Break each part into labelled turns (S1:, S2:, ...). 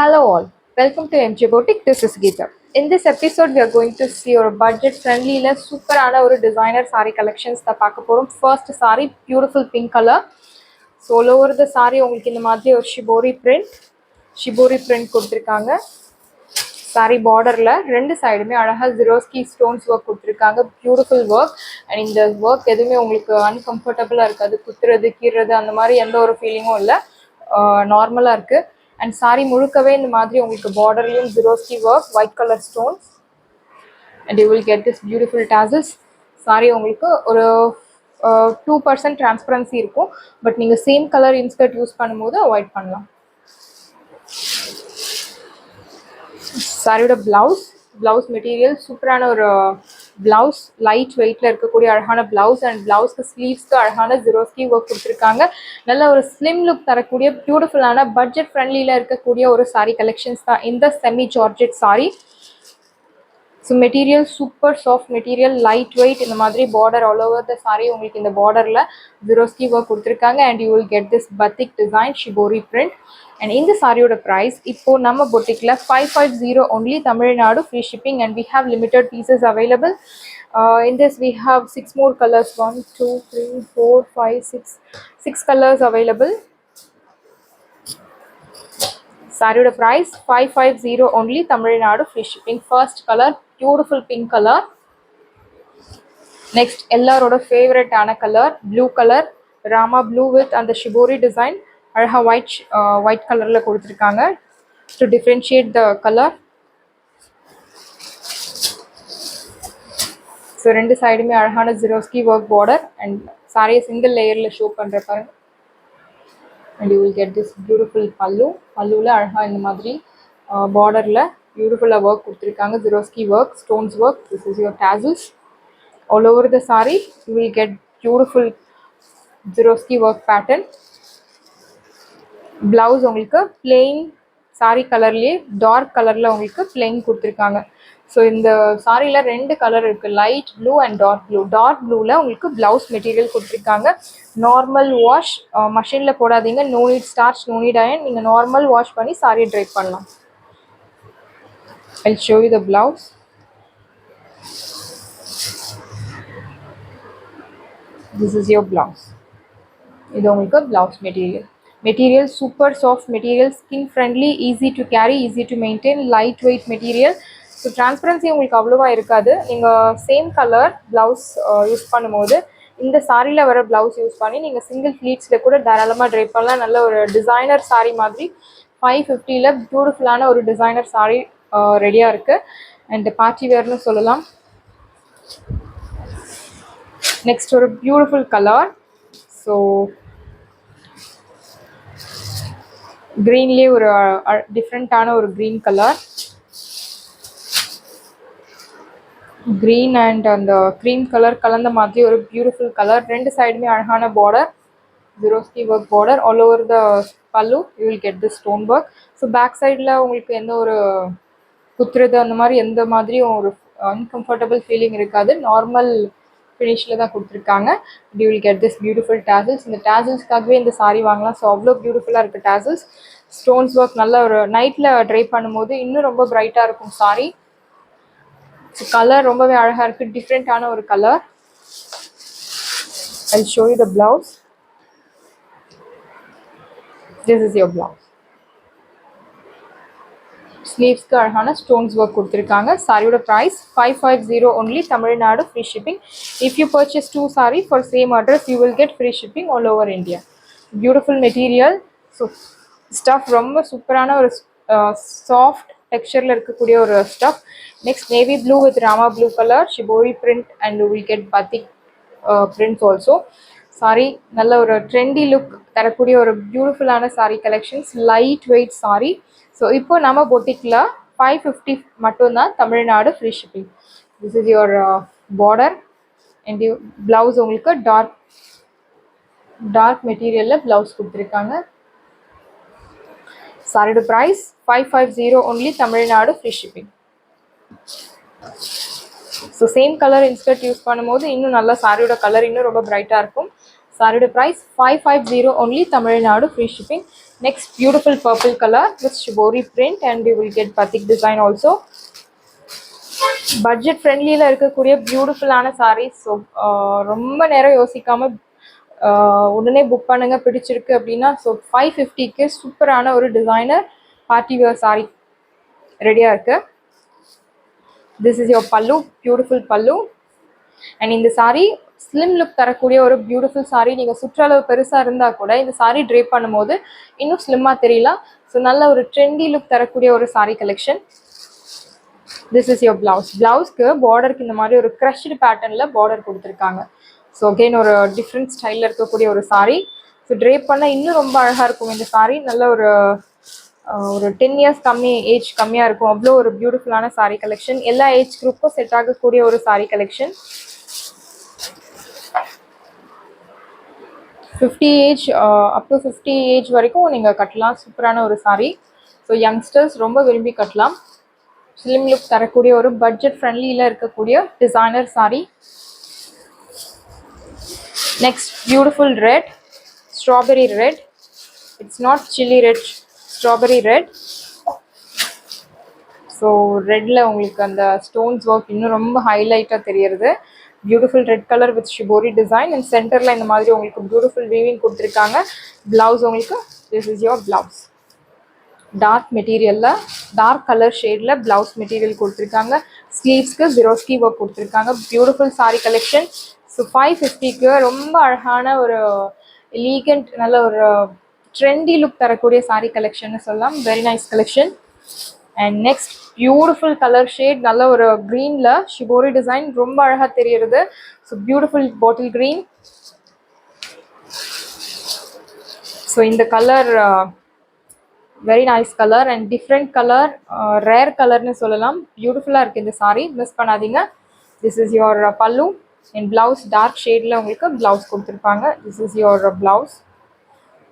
S1: Hello all, welcome to MJ Boutique. This is Geeta. In this episode, we are going to see our budget friendly super designer saree collections. First saree, beautiful pink color. So all over the saree, உங்களுக்கு இந்த மாதிரி ஒரு shibori print கொடுத்திருக்காங்க. Saree borderல ரெண்டு சைடுமே அழகா ஜெரோஸ்கி stones work கொடுத்திருக்காங்க. Beautiful work. And இந்த ஒர்க் எதுவுமே உங்களுக்கு அன்கம்ஃபர்டபுளா இருக்காது. குத்துறது கீறது அந்த மாதிரி எந்த ஒரு ஃபீலிங்கும் இல்லை. நார்மலாக இருக்கு. அண்ட் saree முழுக்கவே இந்த மாதிரி உங்களுக்கு பார்டர்லயும் ஜெரோஸ்கி work, white colour stones. And you will get this beautiful tassels. saree உங்களுக்கு ஒரு 2% டிரான்ஸ்பரன்சி இருக்கும். பட் நீங்கள் சேம் கலர் இன்ஸ்கர்ட் யூஸ் பண்ணும்போது அவாய்ட் பண்ணலாம். சாரியோட பிளவுஸ் மெட்டீரியல் சூப்பரான ஒரு பிளவுஸ், லைட் வெயிட்ல இருக்கக்கூடிய அழகான பிளவுஸ். அண்ட் பிளவுஸ்க்கு ஸ்லீவ்ஸ்க்கு அழகான ஜெரோஸ்கி ஒர்க் கொடுத்துருக்காங்க. நல்ல ஒரு ஸ்லிம் லுக் தரக்கூடிய பியூட்டிஃபுல்லான பட்ஜெட் ஃப்ரெண்ட்லியில் இருக்கக்கூடிய ஒரு சாரீ கலெக்ஷன்ஸ் தான் இந்த semi georgette sari. So material super soft material, light weight. இந்த மாதிரி border all over the sari உங்களுக்கு இந்த பார்டரில் ஜெரோஸ்கி ஒர்க் கொடுத்துருக்காங்க. And you will get this batik design shibori print. And இந்த சாரியோட ப்ரைஸ் இப்போது நம்ம பொட்டிக்கில் 550 only, Tamil Nadu, free shipping. And we have limited pieces available. In this we have 6 more colors, 1 2 3 4 5 6 colors available. Saree price 550 only, Tamil Nadu, free shipping. First color, beautiful pink color. Next, எல்லாரோட favorite ஆன color, blue color, Rama blue with and the shibori design. அழகா white colorல கொடுத்திருக்காங்க to differentiate the color. So ரெண்டு சைடுமே அழகான ஜெரோஸ்கி work border. And சாரியை சிங்கிள் லேயரில் ஷோ பண்ணுற பாருங்க. And you will get this beautiful பல்லுவில் அழகாக இந்த மாதிரி பார்டரில் பியூட்டிஃபுல்லாக ஒர்க் கொடுத்துருக்காங்க. ஜெரோஸ்கி work, stones work. This is your tassels all over the sari. You will get beautiful ஜெரோஸ்கி ஒர்க் பேட்டர்ன். பிளவுஸ் உங்களுக்கு பிளெயின் சாரீ கலர்லேயே டார்க் கலரில் உங்களுக்கு பிளெயின் கொடுத்துருக்காங்க. ஸோ இந்த சாரியில் ரெண்டு கலர் இருக்குது, light blue and dark blue. Dark ப்ளூவில் உங்களுக்கு ப்ளவுஸ் மெட்டீரியல் கொடுத்துருக்காங்க. நார்மல் வாஷ், மஷினில் போடாதீங்க. No need starch, no need iron. நீங்கள் நார்மல் வாஷ் பண்ணி சாரியை ட்ரை பண்ணலாம். I'll show you the blouse. This is your blouse. இது உங்களுக்கு blouse material super soft material, skin friendly, easy to carry, easy to maintain, lightweight material. So transparency உங்களுக்கு அவ்வளோவா இருக்காது. நீங்கள் சேம் கலர் ப்ளவுஸ் யூஸ் பண்ணும்போது இந்த சாரியில் வர ப்ளவுஸ் யூஸ் பண்ணி நீங்கள் சிங்கிள் ஃப்ளீட்ஸில் கூட தாராளமாக ட்ரை பண்ணலாம். நல்ல ஒரு டிசைனர் சாரீ மாதிரி 550 பியூட்டிஃபுல்லான ஒரு டிசைனர் சாரீ ரெடியாக இருக்குது. அண்ட் பார்ட்டி வேர்னு சொல்லலாம். நெக்ஸ்ட் ஒரு பியூட்டிஃபுல் கலர். ஸோ க்ரீன்லேயே ஒரு டிஃப்ரெண்ட்டான ஒரு க்ரீன் கலர். க்ரீன் அண்ட் அந்த க்ரீம் கலர் கலந்த மாதிரி ஒரு பியூட்டிஃபுல் கலர். ரெண்டு சைடுமே அழகான பார்டர், ஜெரோஸ்கி work border all over the pallu. You will get the stone work. So back சைடில் உங்களுக்கு எந்த ஒரு குத்துறது அந்த மாதிரி எந்த மாதிரியும் ஒரு அன்கம்ஃபர்டபுள் ஃபீலிங் இருக்காது. நார்மல் ஃபினிஷில் தான் கொடுத்துருக்காங்க. You will get this beautiful tassels. இந்த டாசல்ஸ்க்காகவே இந்த சாரீ வாங்கலாம். ஸோ அவ்வளோ பியூட்டிஃபுல்லாக இருக்குது டாசல்ஸ். ஸ்டோன்ஸ் ஒர்க் நல்ல ஒரு நைட்டில் ட்ரை பண்ணும்போது இன்னும் ரொம்ப பிரைட்டாக இருக்கும் சாரீ. ஸோ கலர் ரொம்பவே அழகாக இருக்குது, டிஃப்ரெண்ட்டான ஒரு colour. I'll show you the blouse. This is your blouse. ஸ்லீவ்ஸ்க்கு அழகான ஸ்டோன்ஸ் ஒர்க் கொடுத்துருக்காங்க. சாரியோட price 550 only, Tamil Nadu, free shipping. If you purchase 2 saree for same address, you will get free shipping all over India. Beautiful material. So stuff ரொம்ப சூப்பரான ஒரு soft டெக்ஸ்சரில் இருக்கக்கூடிய ஒரு stuff. Next navy blue with Rama blue colour, shibori print and will get batik prints also. Sari நல்ல ஒரு trendy look தரக்கூடிய ஒரு பியூட்டிஃபுல்லான sari collections, light weight sari. So இப்போ நம்ம பொட்டிக்கில் 550 மட்டும்தான், Tamil Nadu, free shipping. This is your border and blouse உங்களுக்கு டார்க் மெட்டீரியலில் ப்ளவுஸ் கொடுத்துருக்காங்க. சாரியோட price 550 only, Tamil Nadu, free shipping. So same colour inskirt use பண்ணும்போது இன்னும் நல்லா சாரியோட கலர் இன்னும் ரொம்ப பிரைட்டாக இருக்கும். சாரியோட price 550 only, Tamil Nadu free shipping. Next beautiful purple colour with shibori print and you will get batik design also. Budget ஃப்ரெண்ட்லியில் இருக்கக்கூடிய பியூட்டிஃபுல்லான சாரீஸ். ஸோ ரொம்ப நேரம் யோசிக்காமல் உடனே புக் பண்ணுங்க பிடிச்சிருக்கு அப்படின்னா. ஸோ 550க்கு சூப்பரான ஒரு டிசைனர் பார்ட்டி வேர் சாரீ ரெடியாக இருக்குது. திஸ் இஸ் யோர் பல்லு, பியூட்டிஃபுல் பல்லு. அண்ட் இந்த சாரீ ஸ்லிம் லுக் தரக்கூடிய ஒரு பியூட்டிஃபுல் சாரீ. நீங்கள் சுற்றளவு பெருசாக இருந்தால் கூட இந்த சாரீ ட்ரேப் பண்ணும்போது இன்னும் ஸ்லிம்மாக தெரியலாம். ஸோ நல்ல ஒரு ட்ரெண்டி லுக் தரக்கூடிய ஒரு sari collection. This is your blouse. பிளவுஸ்க்கு பார்டருக்கு இந்த மாதிரி ஒரு க்ரஷ்டு பேட்டர்னில் பார்டர் கொடுத்துருக்காங்க. ஸோ அகெயின் ஒரு டிஃப்ரெண்ட் ஸ்டைலில் இருக்கக்கூடிய ஒரு சாரீ. ஸோ ட்ரேப் பண்ண இன்னும் ரொம்ப அழகாக இருக்கும் இந்த சாரீ. நல்ல ஒரு 10 இயர்ஸ் ஏஜ் கம்மியாக இருக்கும். அவ்வளோ ஒரு பியூட்டிஃபுல்லான சாரீ கலெக்ஷன். எல்லா ஏஜ் குரூப்பும் செட் ஆகக்கூடிய ஒரு sari collection. 50 age up to 50 age வரைக்கும் நீங்கள் கட்டலாம். சூப்பரான ஒரு சாரீ. ஸோ யங்ஸ்டர்ஸ் ரொம்ப விரும்பி கட்டலாம். ஸ்லிம் லுக் தரக்கூடிய ஒரு பட்ஜெட் ஃப்ரெண்ட்லியில் இருக்கக்கூடிய designer sari. Next beautiful red, strawberry red. It's not chilli red, strawberry red. So ரெட்டில் உங்களுக்கு அந்த ஸ்டோன்ஸ் ஒர்க் இன்னும் ரொம்ப ஹைலைட்டாக தெரியுது. Beautiful red colour with shibori design and சென்டரில் இந்த மாதிரி உங்களுக்கு பியூட்டிஃபுல் வீவிங் கொடுத்துருக்காங்க. ப்ளவுஸ் உங்களுக்கு this is your blouse. Dark மெட்டீரியலில் டார்க் கலர் ஷேடில் ப்ளவுஸ் மெட்டீரியல் கொடுத்துருக்காங்க. ஸ்லீவ்ஸ்க்கு ஜிரோஸ்கி ஒர்க் கொடுத்துருக்காங்க. Beautiful sari collection. ஸோ 550க்கு ரொம்ப அழகான ஒரு எலிகண்ட் நல்ல ஒரு ட்ரெண்டி லுக் தரக்கூடிய சாரீ கலெக்ஷன் சொல்லலாம். Very nice collection. And next beautiful colour shade, நல்ல ஒரு க்ரீனில் ஷிபோரி டிசைன் ரொம்ப அழகாக தெரியுது. So beautiful bottle green. So இந்த colour very nice colour and different colour, rare கலர்னு சொல்லலாம். பியூட்டிஃபுல்லாக இருக்குது இந்த சாரீ, மிஸ் பண்ணாதீங்க. This is your pallu and blouse dark ஷேடில் உங்களுக்கு ப்ளவுஸ் கொடுத்துருப்பாங்க. This is your blouse.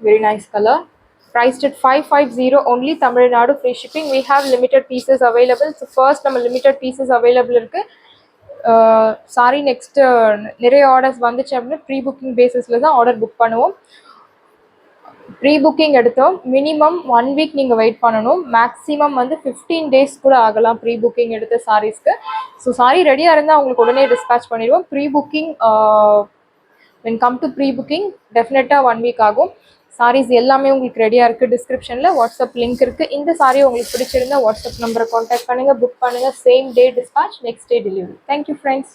S1: Very nice colour. Priced at 550 only, Tamil Nadu free ஷிப்பிங். we have limited pieces available. so first நம்ம limited pieces available இருக்குது. சாரி நெக்ஸ்ட் நிறைய orders வந்துச்சு அப்படின்னா pre booking பேசிஸில் தான் ஆர்டர் புக் பண்ணுவோம். ப்ரீ புக்கிங் எடுத்தோம் மினிமம் 1 வீக் நீங்கள் வெயிட் பண்ணணும். மேக்ஸிமம் வந்து 15 டேஸ் கூட ஆகலாம் ப்ரீ புக்கிங் எடுத்த சாரீஸ்க்கு. ஸோ சாரீ ரெடியாக இருந்தால் உங்களுக்கு உடனே டிஸ்பேச் பண்ணிடுவோம். Pre booking when come to pre booking டெஃபினட்டாக 1 வீக் ஆகும். சாரீஸ் எல்லாமே உங்களுக்கு ரெடியாக இருக்குது. டிஸ்கிரிப்ஷனில் வாட்ஸ்அப் லிங்க் இருக்குது. இந்த சாரீ உங்களுக்கு பிடிச்சிருந்தா வாட்ஸ்அப் நம்பரை காண்டாக்ட் பண்ணுங்கள், புக் பண்ணுங்கள். Same day dispatch, next day delivery. Thank you friends.